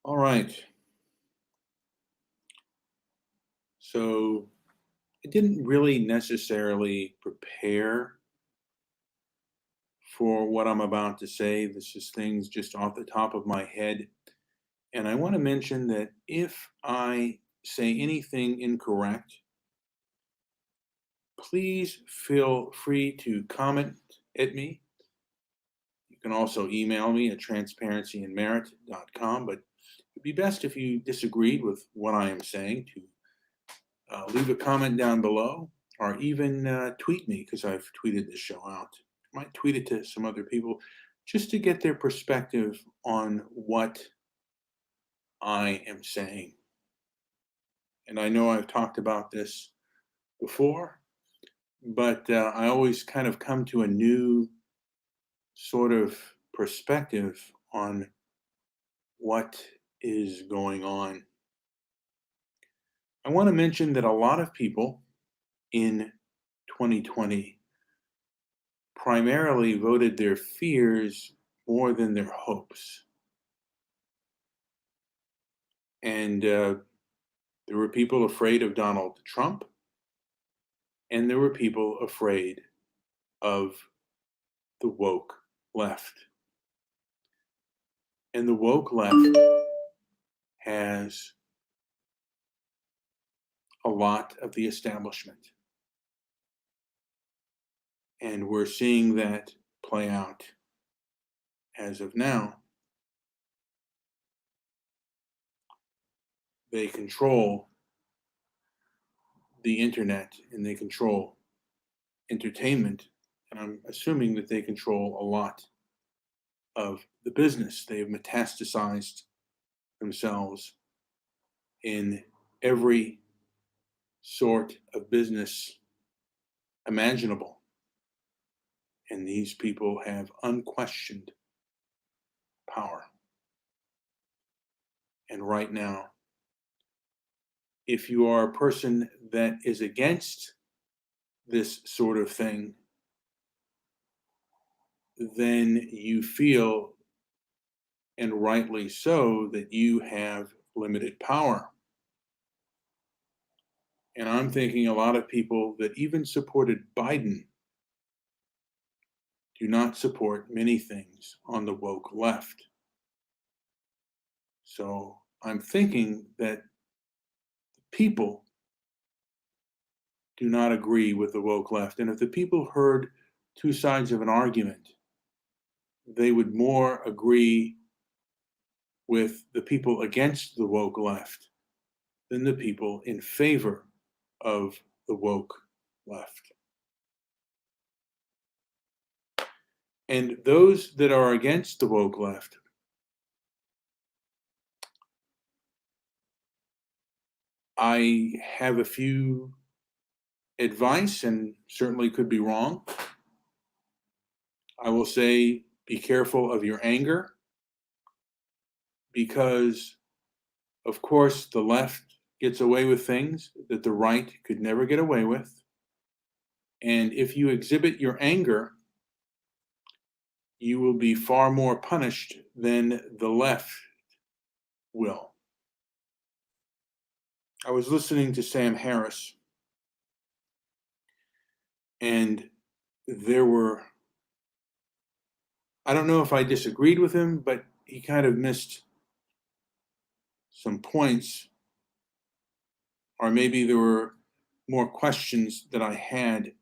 All right. So I didn't really necessarily prepare for what I'm about to say. This is things just off the top of my head. And I want to mention that if I say anything incorrect, please feel free to comment at me. You can also email me at transparencyandmerit.com, but it'd be best if you disagreed with what I am saying to leave a comment down below, or even tweet me, because I've tweeted this show out. I might tweet it to some other people just to get their perspective on what I am saying. And I know I've talked about this before, but I always kind of come to a new sort of perspective on what is going on. I want to mention that a lot of people in 2020 primarily voted their fears more than their hopes. And there were people afraid of Donald Trump, and there were people afraid of the woke left. And the woke left has a lot of the establishment. And we're seeing that play out as of now. They control the internet and they control entertainment. And I'm assuming that they control a lot of the business. They have metastasized themselves in every sort of business imaginable. And these people have unquestioned power. And right now, if you are a person that is against this sort of thing, then you feel, and rightly so, that you have limited power. And I'm thinking a lot of people that even supported Biden do not support many things on the woke left. So I'm thinking that people do not agree with the woke left. And if the people heard two sides of an argument, they would more agree with the people against the woke left than the people in favor of the woke left. And those that are against the woke left, I have a few advice, and certainly could be wrong. I will say, be careful of your anger, because, of course, the left gets away with things that the right could never get away with. And if you exhibit your anger, you will be far more punished than the left will. I was listening to Sam Harris, and I don't know if I disagreed with him, but he kind of missed some points, or maybe there were more questions that I had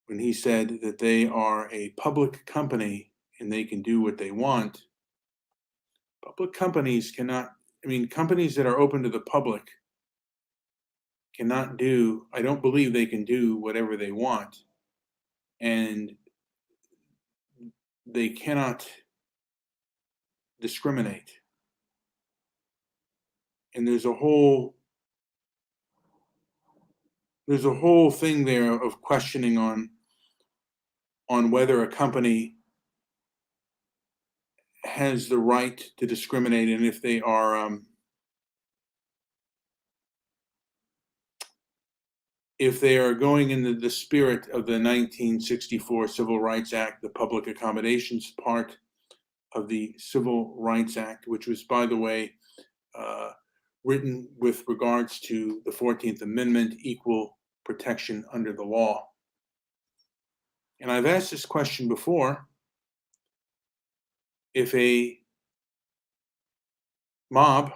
when he said that they are a public company and they can do what they want. Public companies cannot, companies that are open to the public cannot do, I don't believe they can do whatever they want. And they cannot discriminate. And there's a whole thing there of questioning on whether a company has the right to discriminate, and if they are going in the spirit of the 1964 Civil Rights Act, the public accommodations part of the Civil Rights Act, which was, by the way, written with regards to the 14th Amendment, equal protection under the law. And I've asked this question before. If a mob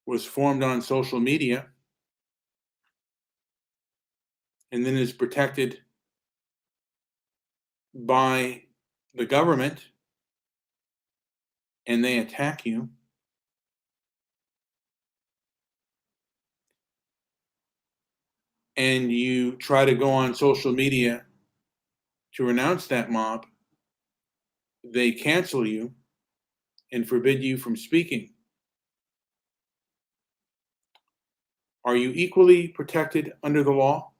was formed on social media and then is protected by the government and they attack you, and you try to go on social media to renounce that mob, they cancel you and forbid you from speaking. Are you equally protected under the law?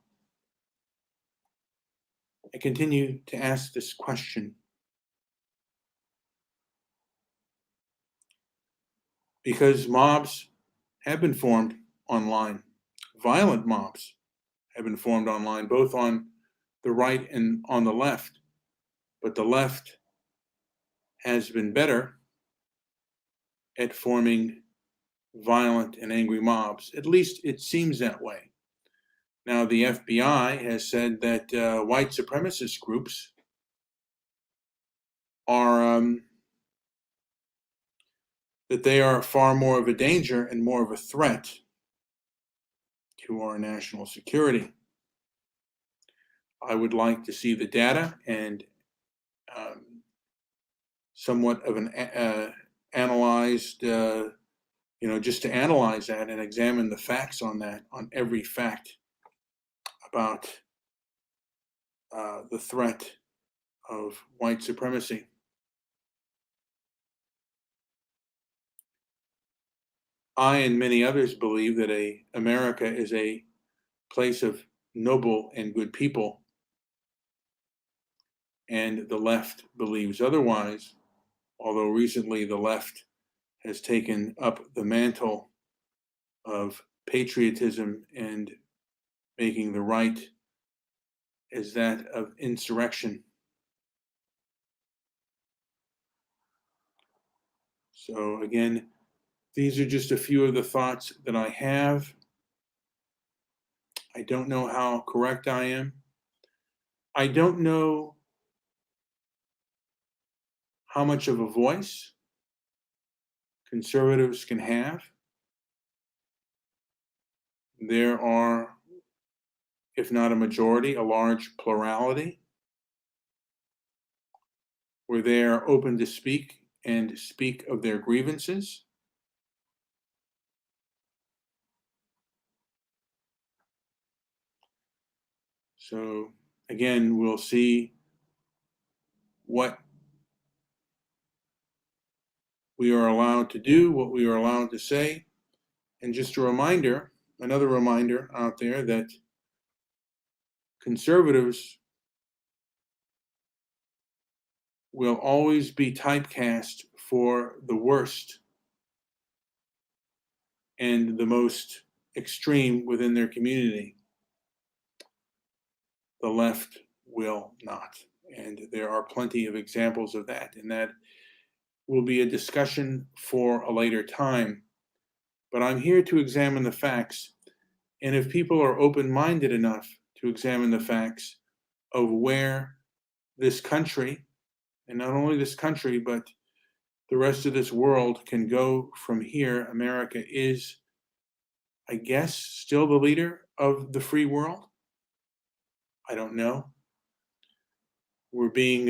I continue to ask this question because mobs have been formed online. Violent mobs have been formed online, both on the right and on the left. But the left has been better at forming violent and angry mobs. At least it seems that way. Now, the FBI has said that white supremacist groups are that they are far more of a danger and more of a threat to our national security. I would like to see the data and somewhat of an analyzed, just to analyze that and examine the facts on that, on every fact about the threat of white supremacy. I and many others believe that America is a place of noble and good people, and the left believes otherwise, although recently the left has taken up the mantle of patriotism and making the right as that of insurrection. So again, these are just a few of the thoughts that I have. I don't know how correct I am. I don't know how much of a voice conservatives can have. There are, if not a majority, a large plurality where they are open to speak and speak of their grievances. So again, we'll see what we are allowed to do, what we are allowed to say. And just a reminder, another reminder out there, that conservatives will always be typecast for the worst and the most extreme within their community. The left will not. And there are plenty of examples of that. And that will be a discussion for a later time. But I'm here to examine the facts. And if people are open-minded enough to examine the facts of where this country, and not only this country, but the rest of this world can go from here, America is, I guess, still the leader of the free world. I don't know. We're being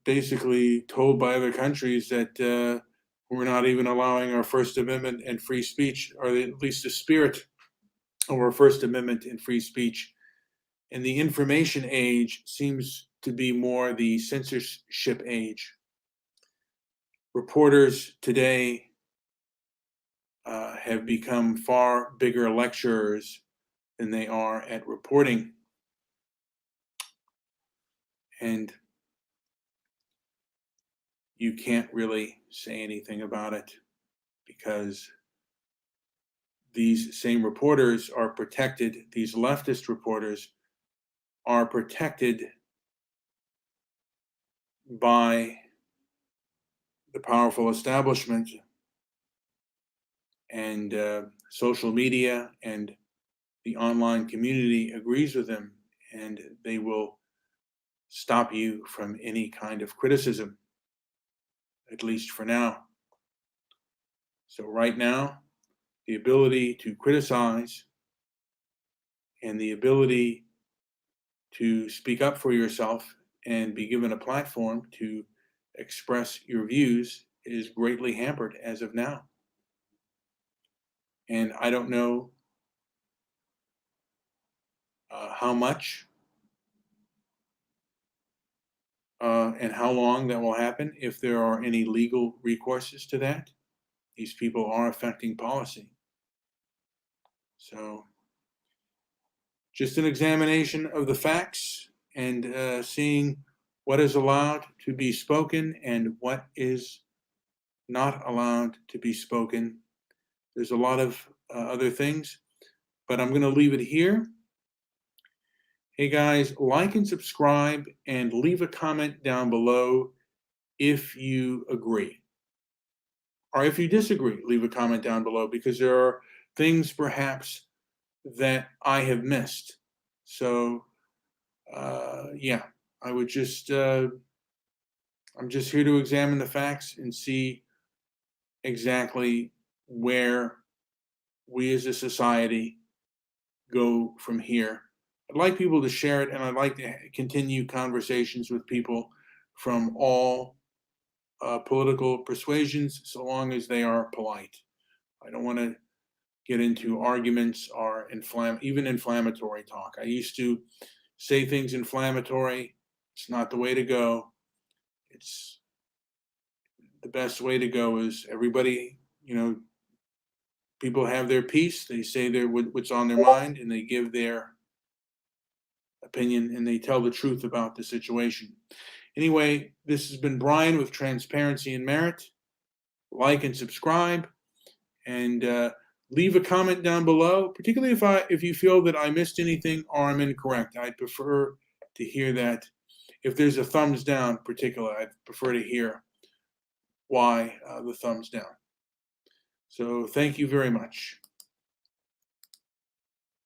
basically told by other countries that we're not even allowing our First Amendment and free speech, or at least the spirit of our First Amendment and free speech. And the information age seems to be more the censorship age. Reporters today have become far bigger lecturers than they are at reporting. And you can't really say anything about it because these same reporters are protected, these leftist reporters are protected by the powerful establishment and social media, and the online community agrees with them, and they will stop you from any kind of criticism, at least for now. So right now, the ability to criticize and the ability to speak up for yourself and be given a platform to express your views is greatly hampered as of now. And I don't know how much and how long that will happen, if there are any legal recourses to that. These people are affecting policy. So just an examination of the facts and seeing what is allowed to be spoken and what is not allowed to be spoken. There's a lot of other things, but I'm going to leave it here. Hey guys, like and subscribe and leave a comment down below if you agree. Or if you disagree, leave a comment down below, because there are things perhaps that I have missed. So yeah, I would just, I'm just here to examine the facts and see exactly where we as a society go from here. I'd like people to share it, and I'd like to continue conversations with people from all political persuasions, so long as they are polite. I don't want to get into arguments or even inflammatory talk. I used to say things inflammatory. It's not the way to go. It's the best way to go is everybody, people have their piece. They say what's on their mind, and they give their opinion, and they tell the truth about the situation. Anyway, this has been Brian with Transparency and Merit. Like and subscribe, and leave a comment down below, particularly if you feel that I missed anything or I'm incorrect. I'd prefer to hear that. If there's a thumbs down particular, I'd prefer to hear why the thumbs down. So thank you very much.